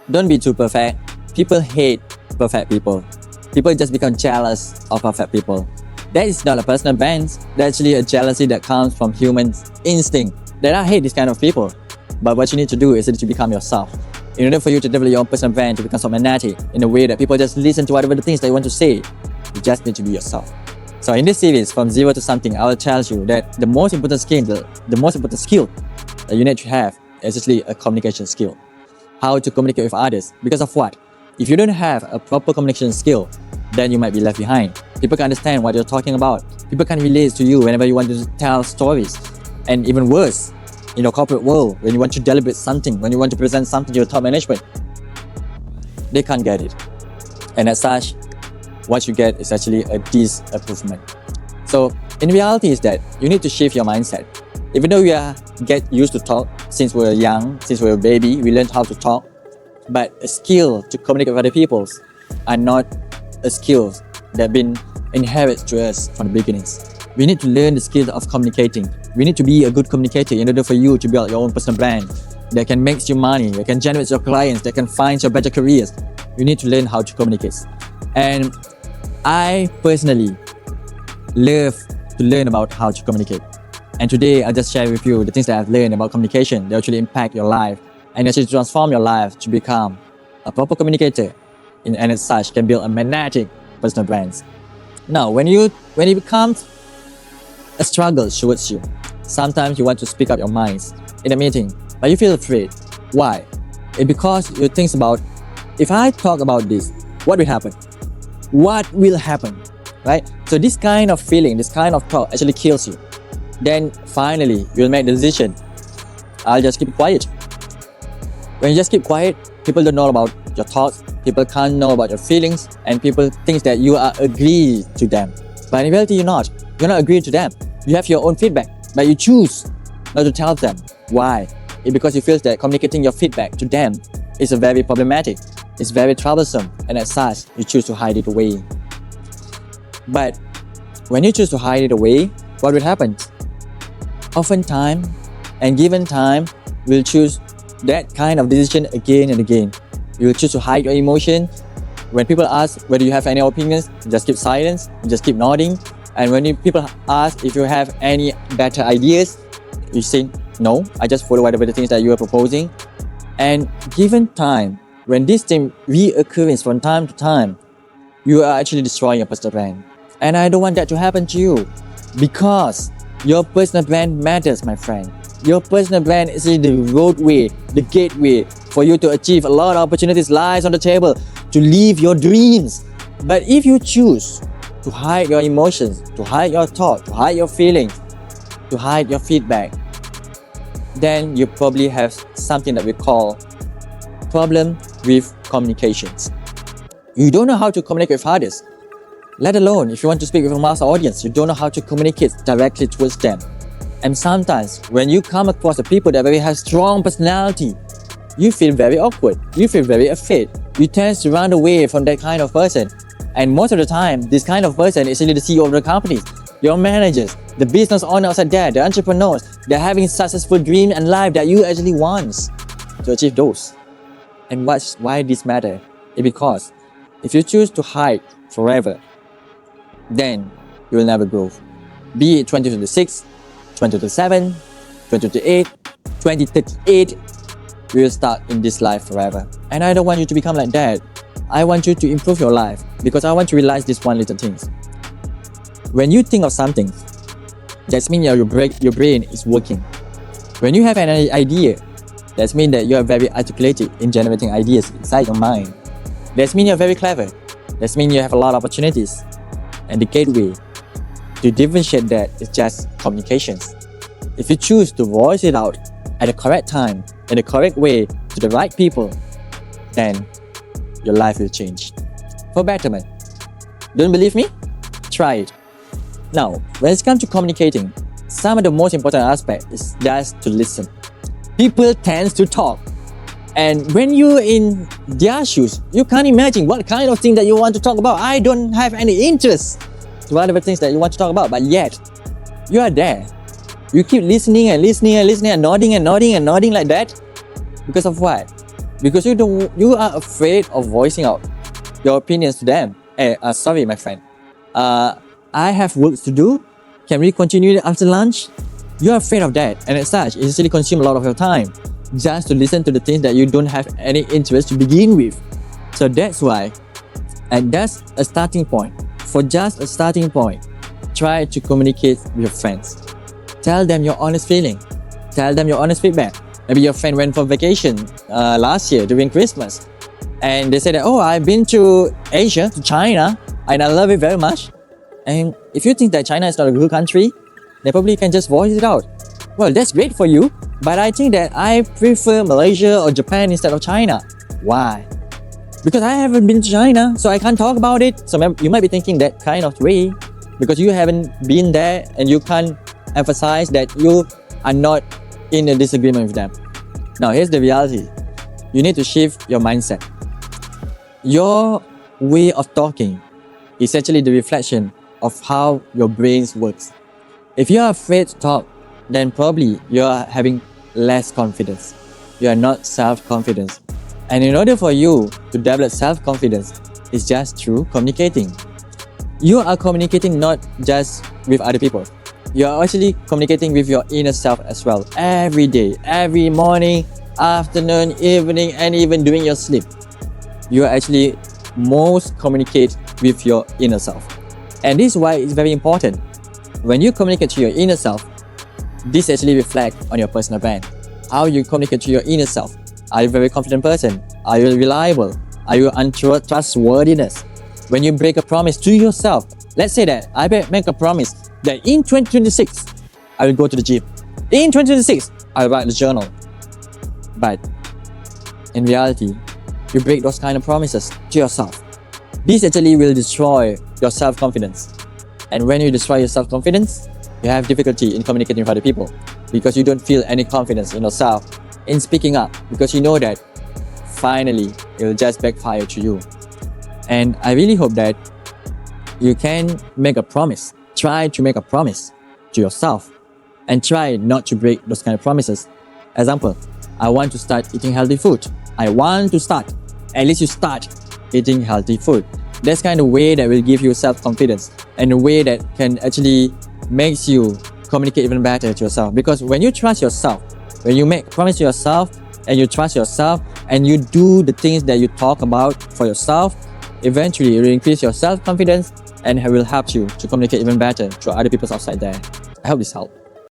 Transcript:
Don't be too perfect. People hate perfect people. People just become jealous of perfect people. That is not a personal brand. That's actually a jealousy that comes from human instinct. That I hate this kind of people. But what you need to do is to become yourself. In order for you to develop your own personal brand, to become so magnetic in a way that people just listen to whatever the things that you want to say, you just need to be yourself. So in this series, from zero to something, I will tell you that the most important skill that you need to have is actually a communication skill. How to communicate with others. Because of what? If you don't have a proper communication skill, then you might be left behind. People can understand what you're talking about. People can relate to you whenever you want to tell stories. And even worse, in your corporate world, when you want to deliberate something, when you want to present something to your top management, they can't get it. And as such, what you get is actually a disimprovement. So in reality is that you need to shift your mindset. Even though we get used to talk since we're young, since we're a baby, we learn how to talk. But a skill to communicate with other people are not a skill that have been inherited to us from the beginnings. We need to learn the skill of communicating. We need to be a good communicator in order for you to build your own personal brand that can make you money, that can generate your clients, that can find your better careers. You need to learn how to communicate. And I personally love to learn about how to communicate. And today I'll just share with you the things that I've learned about communication that actually impact your life and actually transform your life to become a proper communicator and as such can build a magnetic personal brand. Now, when it becomes a struggle towards you, sometimes you want to speak up your minds in a meeting, but you feel afraid. Why? It's because you think about, if I talk about this, what will happen? What will happen? Right? So this kind of feeling, this kind of talk actually kills you. Then finally, you'll make the decision, I'll just keep quiet. When you just keep quiet, people don't know about your thoughts, people can't know about your feelings, and people think that you are agree to them. But in reality, you're not agreeing to them. You have your own feedback, but you choose not to tell them. Why? It's because you feel that communicating your feedback to them is very problematic, it's very troublesome, and as such, you choose to hide it away. But when you choose to hide it away, what will happen? Oftentimes, and given time, we'll choose that kind of decision again and again. You will choose to hide your emotion. When people ask whether you have any opinions, you just keep silence, you just keep nodding. And when people ask if you have any better ideas, you say, no, I just follow whatever the things that you are proposing. And given time, when this thing reoccurs from time to time, you are actually destroying your personal brand. And I don't want that to happen to you, because your personal brand matters, my friend. Your personal brand is the roadway, the gateway for you to achieve a lot of opportunities lies on the table to live your dreams. But if you choose to hide your emotions, to hide your thoughts, to hide your feelings, to hide your feedback, then you probably have something that we call problem with communications. You don't know how to communicate with others. Let alone if you want to speak with a mass audience, you don't know how to communicate directly towards them. And sometimes when you come across the people that have strong personality, you feel very awkward, you feel very afraid. You tend to run away from that kind of person. And most of the time, this kind of person is really the CEO of the companies, your managers, the business owners outside there, the entrepreneurs. They're having successful dream and life that you actually want to achieve those. And why this matter? It's because if you choose to hide forever, then you will never grow. Be it 2026, 2027, 2028, 2038, you will start in this life forever. And I don't want you to become like that. I want you to improve your life, because I want to realize this one little thing. When you think of something, that means your brain is working. When you have an idea, that means that you are very articulated in generating ideas inside your mind. That means you're very clever. That means you have a lot of opportunities. And the gateway to differentiate that is just communications. If you choose to voice it out at the correct time, in the correct way, to the right people, then your life will change for betterment. Don't believe me? Try it. Now, when it comes to communicating, some of the most important aspect is just to listen. People tend to talk, and when you're in their shoes, you can't imagine what kind of thing that you want to talk about. I don't have any interest to whatever things that you want to talk about, but yet you are there. You keep listening and listening and listening and nodding and nodding and nodding like that. Because of what? because you are afraid of voicing out your opinions to them. Hey, sorry, my friend. I have work to do. Can we continue after lunch? You're afraid of that, and as such, it actually consumes a lot of your time just to listen to the things that you don't have any interest to begin with. So that's why, and that's a starting point. For just a starting point, try to communicate with your friends. Tell them your honest feeling. Tell them your honest feedback. Maybe your friend went for vacation last year during Christmas, and they said that, oh, I've been to Asia, to China, and I love it very much. And if you think that China is not a good country, then probably you can just voice it out. Well, that's great for you, but I think that I prefer Malaysia or Japan instead of China. Why? Because I haven't been to China, so I can't talk about it. So you might be thinking that kind of way, because you haven't been there and you can't emphasize that you are not in a disagreement with them. Now, here's the reality. You need to shift your mindset. Your way of talking is actually the reflection of how your brain works. If you are afraid to talk, then probably you are having less confidence. You are not self-confident. And in order for you to develop self-confidence, it's just through communicating. You are communicating not just with other people. You are actually communicating with your inner self as well. Every day, every morning, afternoon, evening, and even during your sleep. You are actually most communicate with your inner self. And this is why it's very important. When you communicate to your inner self, this actually reflects on your personal brand. How you communicate to your inner self. Are you a very confident person? Are you reliable? Are you untrustworthiness? When you break a promise to yourself, let's say that I make a promise that in 2026, I will go to the gym. In 2026, I will write the journal. But in reality, you break those kind of promises to yourself. This actually will destroy your self-confidence. And when you destroy your self-confidence, you have difficulty in communicating with other people because you don't feel any confidence in yourself in speaking up, because you know that finally it will just backfire to you. And I really hope that you can make a promise. Try to make a promise to yourself and try not to break those kind of promises. Example, I want to start eating healthy food. I want to start. At least you start eating healthy food. That's kind of way that will give you self-confidence and a way that can actually makes you communicate even better to yourself. Because when you trust yourself, when you make a promise to yourself and you trust yourself and you do the things that you talk about for yourself, eventually it will increase your self-confidence and will help you to communicate even better to other people outside there. I hope this helped.